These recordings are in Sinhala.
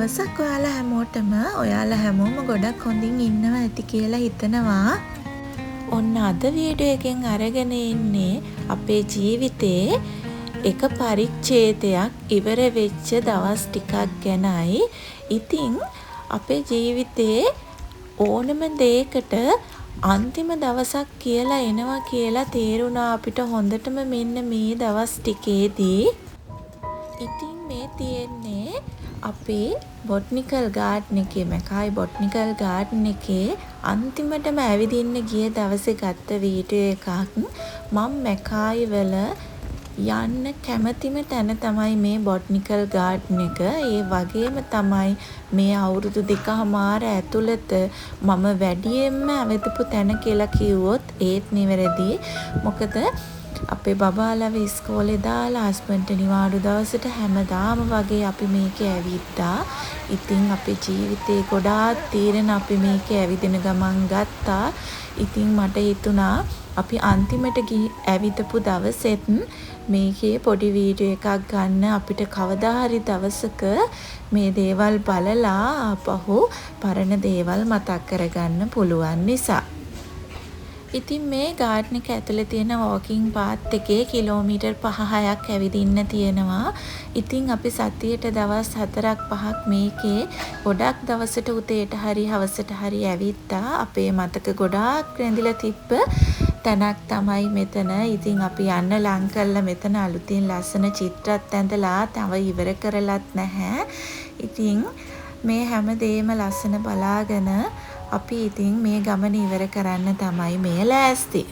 දවසක් ඔයාලා හැමෝටම ඔයාලා හැමෝම ගොඩක් හොඳින් ඉන්නවා ඇති කියලා හිතනවා. ඔන්න අද වීඩියෝ එකෙන් අරගෙන ඉන්නේ අපේ ජීවිතේ එක පරිච්ඡේදයක් ඉවර වෙච්ච දවස් ටිකක් ගැනයි. ඉතින් අපේ ජීවිතේ ඕනම දෙයකට අන්තිම දවසක් කියලා එනවා කියලා තේරුණා අපිට හොඳටම මෙන්න මේ දවස් ටිකේදී. ඉතින් මේ තියෙන්නේ අපේ බොටනිකල් ගාඩන් එකේ මැකායි බොටනිකල් ගාඩන් එකේ අන්තිමටම ඇවිදින්න ගිය දවසේ ගත්ත වීඩියෝ එකක්. මම මැකායි වල යන්න කැමතිම තැන තමයි මේ බොටනිකල් ගාඩන් එක. ඒ වගේම තමයි මේ අවුරුදු 2.5 ඇතුළත මම වැඩියෙන්ම ඇවිදපු තැන කියලා කිව්වොත් ඒත් නිවැරදි. මොකද අපේ බබාලව ඉස්කෝලේ දාලා හස්බන්ඩ් නිවාඩු දවසට හැමදාම වගේ අපි මේකේ ඇවිද්දා. ඉතින් අපේ ජීවිතේ ගොඩාක් තීරණ අපි මේකේ ඇවිදින ගමන් ගත්තා. ඉතින් මට හිතුණා අපි අන්තිමට ඇවිදපු දවසෙත් මේකේ පොඩි වීඩියෝ එකක් ගන්න අපිට කවදා හරි දවසක මේ දේවල් බලලා ආපහු පරණ දේවල් මතක් කරගන්න පුළුවන් නිසා. ඉතින් මේ ගාඩන් එක ඇතුලේ තියෙන වෝකින් පාත් එකේ කිලෝමීටර් 5-6ක් ඇවිදින්න තියෙනවා. ඉතින් අපි සතියේට දවස් 4-5ක් මේකේ ගොඩක් දවසට උදේට හරි හවසට හරි ඇවිත්තා. අපේ මතක ගොඩාක් රැඳිලා තිබ්බ තැනක් තමයි මෙතන. ඉතින් අපි යන්න ලං කරලා මෙතන අලුතින් ලස්සන චිත්‍රත් ඇඳලා තව ඉවර කරලත් නැහැ. ඉතින් මේ හැම දෙයක්ම ලස්සන බලාගෙන අපි ඉතින් මේ ගමන ඉවර කරන්න තමයි මේ ලෑස්ති.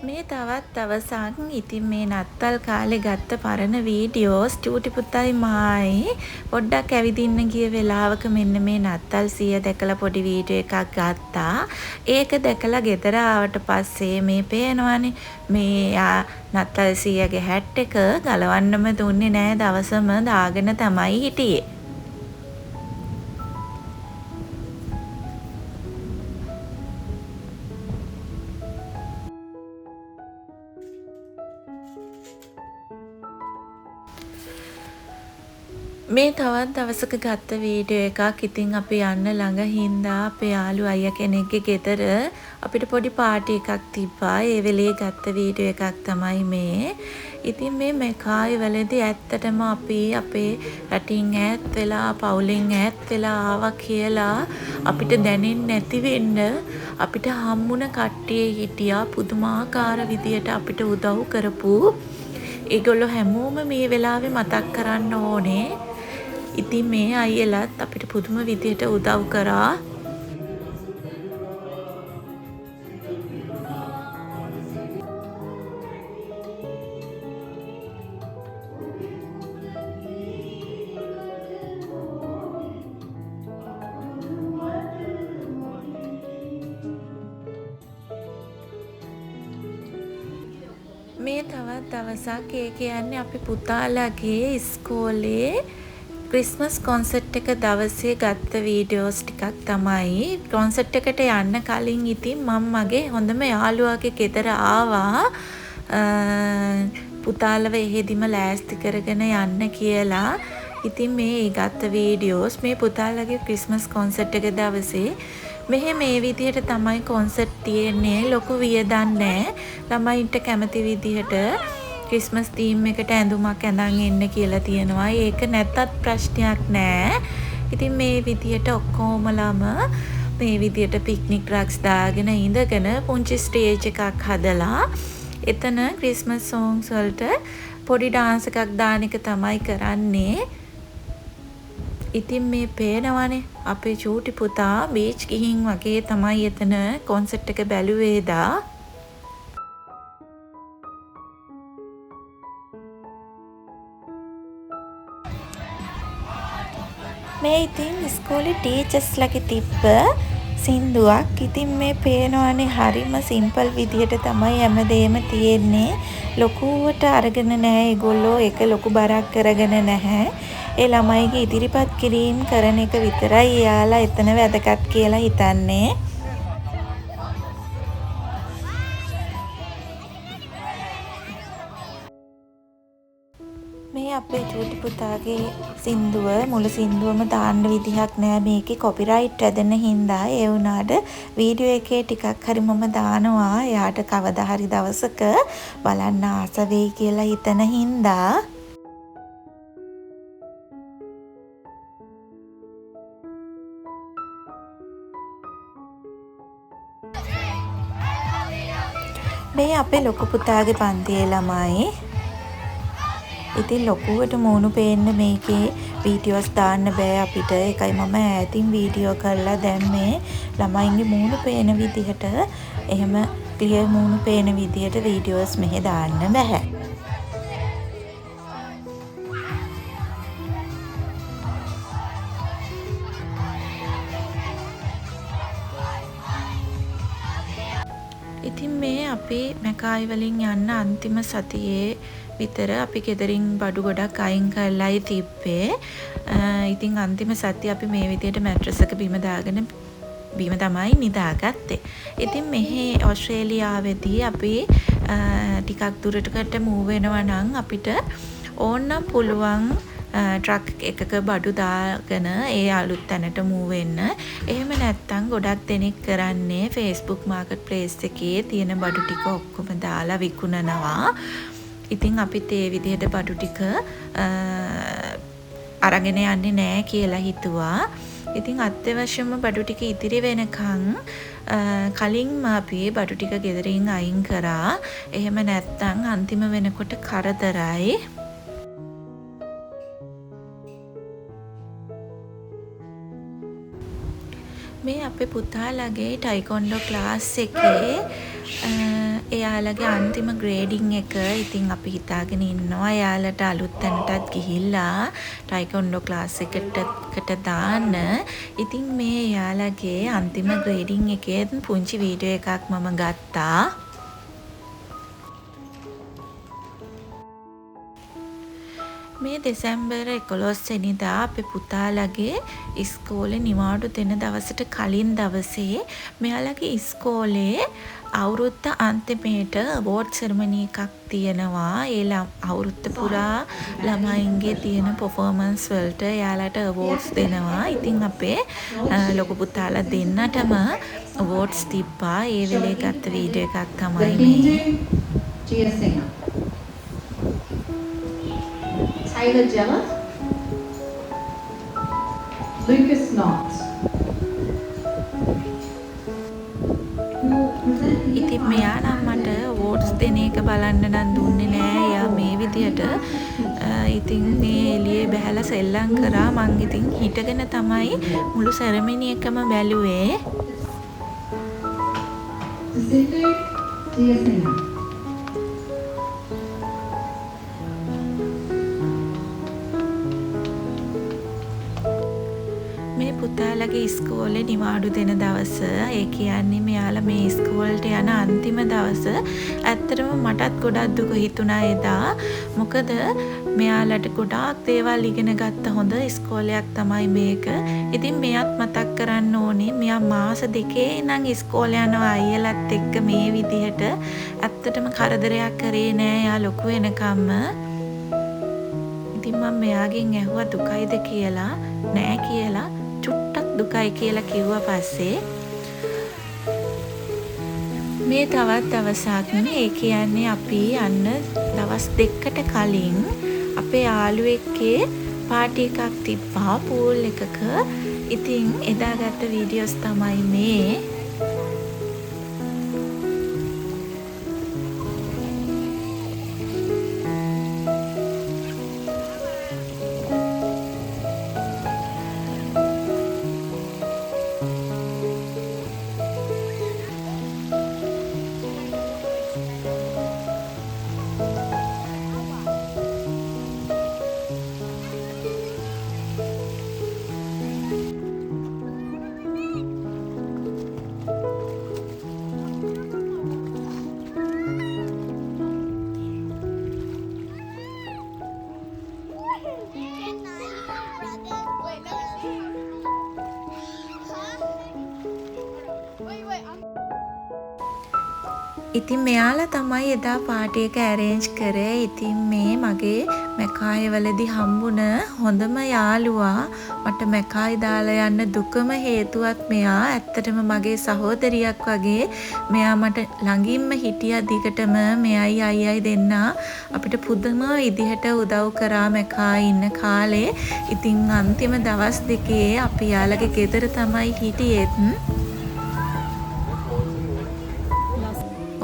මේ තවත් දවසක් ඉතින් මේ නත්තල් කාලේ ගත්ත පරණ වීඩියෝස් චූටි පුතයි මායි පොඩ්ඩක් ඇවිදින්න ගිය වෙලාවක මෙන්න මේ නත්තල් සිය දැකලා පොඩි වීඩියෝ එකක් ගත්තා. ඒක දැකලා ගෙදර ආවට පස්සේ මේ පේනවනේ මේ නත්තල් සියගේ හැට් එක ගලවන්නම දුන්නේ නැහැ. දවසම දාගෙන තමයි හිටියේ. මේ තවත් දවසක ගත්ත වීඩියෝ එකක්. ඉතින් අපි යන්න ළඟ හින්දා අපේ යාළු අයියා කෙනෙක්ගේ ගෙදර අපිට පොඩි පාටි එකක් තිබ්බා. ඒ වෙලේ ගත්ත වීඩියෝ එකක් තමයි මේ. ඉතින් මේ මැකායි වලදී ඇත්තටම අපි අපේ රටින් ඈත් වෙලා පවුලෙන් ඈත් වෙලා ආවා කියලා අපිට දැනෙන්නේ නැති වෙන්න අපිට හම්බුණ කට්ටිය හිටියා පුදුමාකාර විදියට අපිට උදව් කරපු. ඒගොල්ලෝ හැමෝම මේ වෙලාවේ මතක් කරන්න ඕනේ. ඉතින් මේ අයියලත් අපිට පුදුම විදියට උදව් කරා. මේ තවත් දවසක් ඒ කියන්නේ අපි පුතාලගේ ඉස්කෝලේ ක්‍රිස්මස් කොන්සර්ට් එක දවසේ ගත්ත වීඩියෝස් ටිකක් තමයි. කොන්සර්ට් එකට යන්න කලින් ඉතින් මම මගේ හොඳම යාළුවාගේ ගෙදර ආවා. පුතාලව එහෙදිම ලෑස්ති කරගෙන යන්න කියලා. ඉතින් මේ ගත්ත වීඩියෝස් මේ පුතාලගේ ක්‍රිස්මස් කොන්සර්ට් එක දවසේ මෙහෙ මේ විදිහට තමයි කොන්සර්ට් තියෙන්නේ. ලොකු වියදම් නැහැ. ළමයින්ට කැමති විදිහට ක්‍රිස්මස් තීම් එකට ඇඳුමක් ඇඳන් එන්න කියලා තියෙනවා. ඒක නැත්තත් ප්‍රශ්නයක් නෑ. ඉතින් මේ විදියට ඔක්කොම ළම මේ විදියට පික්නික් ට්‍රක්ස් දාගෙන ඉඳගෙන පුංචි ස්ටේජ් එකක් හදලා එතන ක්‍රිස්මස් සෝන්ග්ස් වලට පොඩි ඩාන්ස් එකක් දාන එක තමයි කරන්නේ. ඉතින් මේ පේනවනේ අපේ චූටි පුතා බීච් ගිහින් වගේ තමයි එතන කොන්සර්ට් එක බැලුවේදා. මේ ඉතින් ඉස්කෝලේ ටීචර්ස්ලාගේ තිබ්බ සින්දුවක්. ඉතින් මේ පේනවනේ හරිම සිම්පල් විදියට තමයි හැමදේම තියෙන්නේ. ලොකුවට අරගෙන නැහැ ඒගොල්ලෝ. ඒක ලොකු බරක් කරගෙන නැහැ. ඒ ළමයිගේ ඉදිරිපත් කිරීම කරන එක විතරයි එයාලා එතන වැදගත් කියලා හිතන්නේ. අපේ චූටි පුතාගේ සින්දුව මුළු සින්දුවම දාන්න විදිහක් නෑ මේකේ කොපිරයිට් ඇදෙන හින්දා ඒ වුණාට වීඩියෝ එකේ ටිකක් හරි මම දානවා එයාට කවදා හරි දවසක බලන්න ආස වෙයි කියලා හිතන හින්දා මේ අපේ ලොකු පුතාගේ පන්තියේ ළමයි. ඉතින් ලොකුවට මූණු පේන්න මේකේ වීඩියෝස් දාන්න බෑ අපිට. ඒකයි මම ඈතින් වීඩියෝ කරලා දැම්මේ. ළමයින්ගේ මූණු පේන විදිහට එහෙම ක්ලියර් මූණු පේන විදිහට වීඩියෝස් මෙහෙ දාන්න බෑ. ඉතින් මේ අපි මැකායි වලින් යන්න අන්තිම සතියේ විතර අපි ගෙදරින් බඩු ගොඩක් අයින් කරලායි තිබ්බේ. ඉතින් අන්තිම සතිය අපි මේ විදිහට මැට්‍රස් එක බිම දාගෙන බිම තමයි නිදාගත්තේ. ඉතින් මෙහි ඕස්ට්‍රේලියාවේදී අපි ටිකක් දුරටකට මූව් වෙනවා නම් අපිට ඕනනම් පුළුවන් ට්‍රක් එකක බඩු දාගෙන ඒ අලුත් තැනට මූව් වෙන්න. එහෙම නැත්නම් ගොඩක් දෙනෙක් කරන්නේ Facebook Marketplace එකේ තියෙන බඩු ටික ඔක්කොම දාලා විකුණනවා. ඉතින් අපිත් ඒ විදිහට බඩු ටික අරගෙන යන්නේ නැහැ කියලා හිතුවා. ඉතින් අත්‍යවශ්‍යම බඩු ටික ඉතිරි වෙනකන් කලින්ම අපි බඩු ටික ගෙදරින් අයින් කරා. එහෙම නැත්නම් අන්තිම වෙනකොට කරදරයි. මේ අපේ පුතාලගේ ටයිකොන්ඩෝ ක්ලාස් එකේ එයාලගේ අන්තිම ග්‍රේඩින් එක ඉතින් අපි හිතාගෙන ඉන්නවා එයාලට අලුත් තැනටත් ගිහිල්ලා ටයිකොන්ඩෝ ක්ලාස් එකට දාන්න. ඉතින් මේ එයාලගේ අන්තිම ග්‍රේඩින් එකේ පුංචි වීඩියෝ එකක් මම ගත්තා. මේ දෙසැම්බර් 11 වෙනිදා අපේ පුතාලගේ ඉස්කෝලේ නිවාඩු දෙන දවසට කලින් දවසේ මෙයාලගේ ඉස්කෝලේ අවුරුද්ද අන්තිමේට අවෝඩ් සෙරමනි එකක් තියෙනවා. ඒ අවුරුද්ද පුරා ළමයින්ගේ තියෙන පර්ෆෝමන්ස් වලට එයාලට අවෝඩ්ස් දෙනවා. ඉතින් අපේ ලොකු පුතාලා දෙන්නටම අවෝඩ්ස් තිබ්බා. ඒ වෙලේ ගත්ත වීඩියෝ එකක් තමයි මේ. Taylor Jellett, Lucas Knott. ඉතින් මෙයා නම් මට වෝට්ස් දෙන එක බලන්න නම් දුන්නේ නෑ. එයා මේ විදියට ඉතින් මේ එළියේ බහැලා සෙල්ලම් කරා. මං ඉතින් හිටගෙන තමයි මුළු සෙරමනි එකම බැලුවේ. මේ පුතාලගේ ඉස්කෝලේ නිවාඩු දෙන දවස. ඒ කියන්නේ මෙයාලා මේ ඉස්කෝලේට යන අන්තිම දවස. ඇත්තටම මටත් ගොඩක් දුක හිතුණා එදා. මොකද මෙයාලට ගොඩාක් දේවල් ඉගෙන ගත්ත හොඳ ඉස්කෝලයක් තමයි මේක. ඉතින් මෙයාත් මතක් කරන්න ඕනේ මෙයා මාස 2 ඉඳන් ඉස්කෝලේ යනවා අයියලත් එක්ක මේ විදිහට. ඇත්තටම කරදරයක් කරේ නෑ එයා ලොකු වෙනකම්ම. ඉතින් මම මෙයාගෙන් ඇහුවා දුකයිද කියලා. නෑ කියලා. චුට්ටක් දුකයි කියලා කිව්වා පස්සේ මේ තවත් දවසක් ඒ කියන්නේ අපි යන්න දවස් 2කට කලින් අපේ යාළුවෙක්ගේ පාටි එකක් තිබ්බා පූල් එකක. ඉතින් එදා ගත්ත වීඩියෝස් තමයි මේ. ඉතින් මෙයාලා තමයි එදා පාටි එක ඇරේන්ජ් කරේ. ඉතින් මේ මගේ මැකායි වලදී හම්බුණ හොඳම යාළුවා. මට මැකායි දාලා යන්න දුකම හේතුවත් මෙයා. ඇත්තටම මගේ සහෝදරියක් වගේ. මෙයා මට ළඟින්ම හිටියා දිගටම. මෙයයි අයියයි දෙන්නා අපිට පුදුම විදිහට උදව් කරා මැකායි ඉන්න කාලේ. ඉතින් අන්තිම දවස් දෙකේ අපි යාළගේ ගෙදර තමයි හිටියෙත්.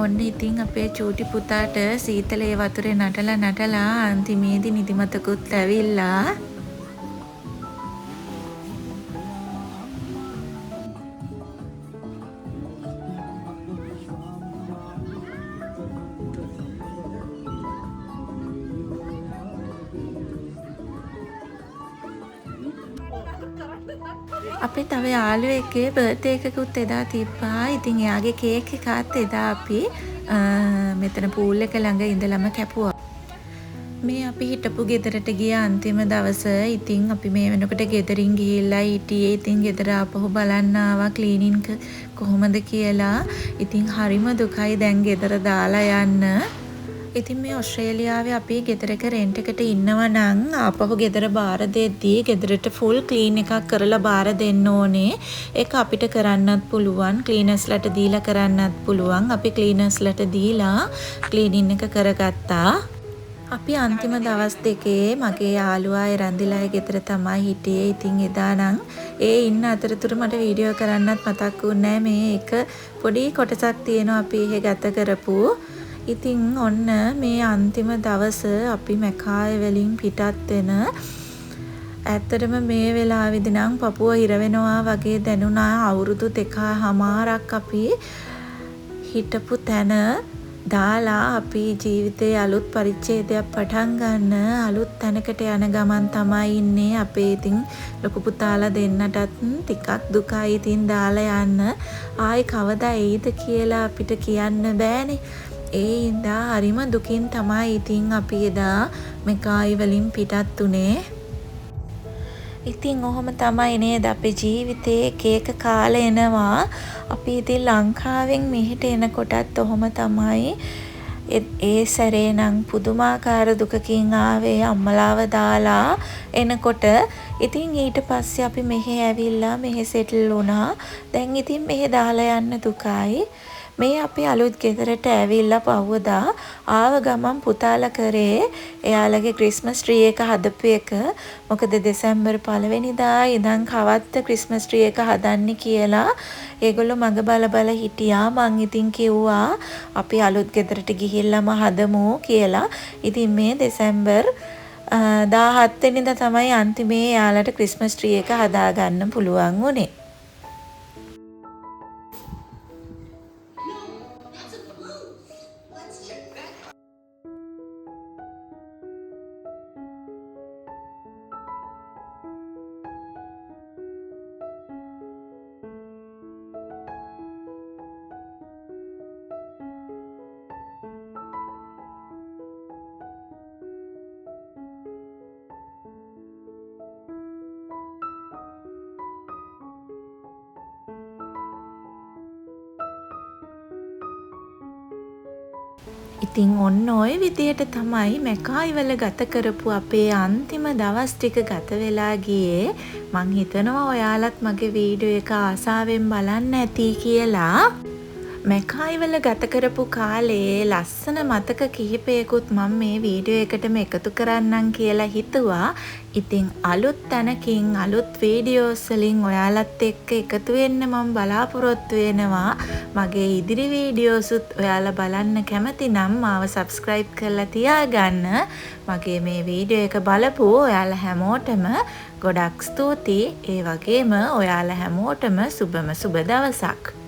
ඔන්න ඉතින් අපේ චූටි පුතාට සීතලේ වතුරේ නටලා අන්තිමේදී නිදිමතකුත් ඇවිල්ලා. අපේ තව යාළුවෙක්ගේ බර්ත්ඩේ එකකුත් එදා තිබ්බා. ඉතින් එයාගේ කේක් එකත් එදා අපි මෙතන පූල් එක ළඟ ඉඳලම කැපුවා. මේ අපි හිටපු ගෙදරට ගිය අන්තිම දවස. ඉතින් අපි මේ වෙනකොට ගෙදරින් ගිහිල්ලා හිටියේ. ඉතින් ගෙදර ආපහු බලන්න ආවා ක්ලීනින් කොහොමද කියලා. ඉතින් හරිම දුකයි දැන් ගෙදර දාලා යන්න. ඉතින් මේ ඔස්ට්‍රේලියාවේ අපි ගෙදරක රෙන්ට් එකට ඉන්නවා නම් ආපහු ගෙදර බාර දෙද්දී ගෙදරට ෆුල් ක්ලීන් එකක් කරලා බාර දෙන්න ඕනේ. ඒක අපිට කරන්නත් පුළුවන්. ක්ලීනර්ස්ලට දීලා කරන්නත් පුළුවන්. අපි ක්ලීනර්ස්ලට දීලා ක්ලීනින් එක කරගත්තා. අපි අන්තිම දවස් දෙකේ මගේ යාළුවා එරන්දිලා ගෙදර තමයි හිටියේ. ඉතින් එදා නම් ඒ ඉන්න අතරතුර මට වීඩියෝ කරන්නත් මතක් වුණේ නැහැ. මේ එක පොඩි කොටසක් තියෙනවා අපි එහෙ ගත කරපු. ඉතින් ඔන්න මේ අන්තිම දවස අපි මැකායි වලින් පිටත් වෙන. ඇත්තටම මේ වෙලාවේදී නම් පපුව හිර වෙනවා වගේ දැනුණා. අවුරුදු 2.5ක් අපි හිටපු තැන දාලා අපි ජීවිතේ අලුත් පරිච්ඡේදයක් පටන් ගන්න අලුත් තැනකට යන ගමන් තමයි ඉන්නේ. අපේ ඉතින් ලොකු පුතාලා දෙන්නටත් ටිකක් දුකයි. ඉතින් දාලා යන්න ආයි කවදා එයිද කියලා අපිට කියන්න බෑනේ. ඒ ඉඳා හරිම දුකින් තමයි ඉතින් අපි එදා මැකායි වලින් පිටත් උනේ. ඉතින් ඔහොම තමයි නේද අපේ ජීවිතේ එක එක කාල එනවා. අපි ඉතින් ලංකාවෙන් මෙහෙට එනකොටත් ඔහොම තමයි. ඒ සැරේ නම් පුදුමාකාර දුකකින් ආවේ අම්මලාව දාලා එනකොට. ඉතින් ඊට පස්සේ අපි මෙහෙ ඇවිල්ලා මෙහෙ සෙටල් වුණා. දැන් ඉතින් මෙහෙ දාලා යන්න දුකයි. මේ අපි අලුත් ගෙදරට ඇවිල්ලා පහුවදා ආව ගමන් පුතාලා කරේ එයාලගේ ක්‍රිස්මස් ට්‍රී එක හදපු එක. මොකද දෙසැම්බර් 1 වෙනිදා ඉඳන් කවත්ත ක්‍රිස්මස් ට්‍රී එක හදන්නේ කියලා ඒගොල්ලෝ මග බල හිටියා. මං ඉතින් කිව්වා අපි අලුත් ගෙදරට ගිහිල්ලාම හදමු කියලා. ඉතින් මේ දෙසැම්බර් 17 වෙනිදා තමයි අන්තිමේ එයාලට ක්‍රිස්මස් ට්‍රී එක හදාගන්න පුළුවන් වුණේ. ඉතින් ඔන්න ඔය විදියට තමයි මැකායි වල ගත කරපු අපේ අන්තිම දවස් ටික ගත වෙලා ගියේ. මං හිතනවා ඔයාලත් මගේ වීඩියෝ එක ආසාවෙන් බලන්න ඇති කියලා. මැකායි වල ගත කරපු කාලේ ලස්සන මතක කිහිපයකුත් මම මේ වීඩියෝ එකටම එකතු කරන්නම් කියලා හිතුවා. ඉතින් අලුත් තැනකින් අලුත් වීඩියෝස් වලින් ඔයාලත් එක්ක එකතු වෙන්න මම බලාපොරොත්තු වෙනවා. මගේ ඉදිරි වීඩියෝසුත් ඔයාලා බලන්න කැමති නම් මාව subscribe කරලා තියාගන්න. මගේ මේ වීඩියෝ එක බලපු ඔයාලා හැමෝටම ගොඩක් ස්තුතියි. ඒ වගේම ඔයාලා හැමෝටම සුබම සුබ දවසක්.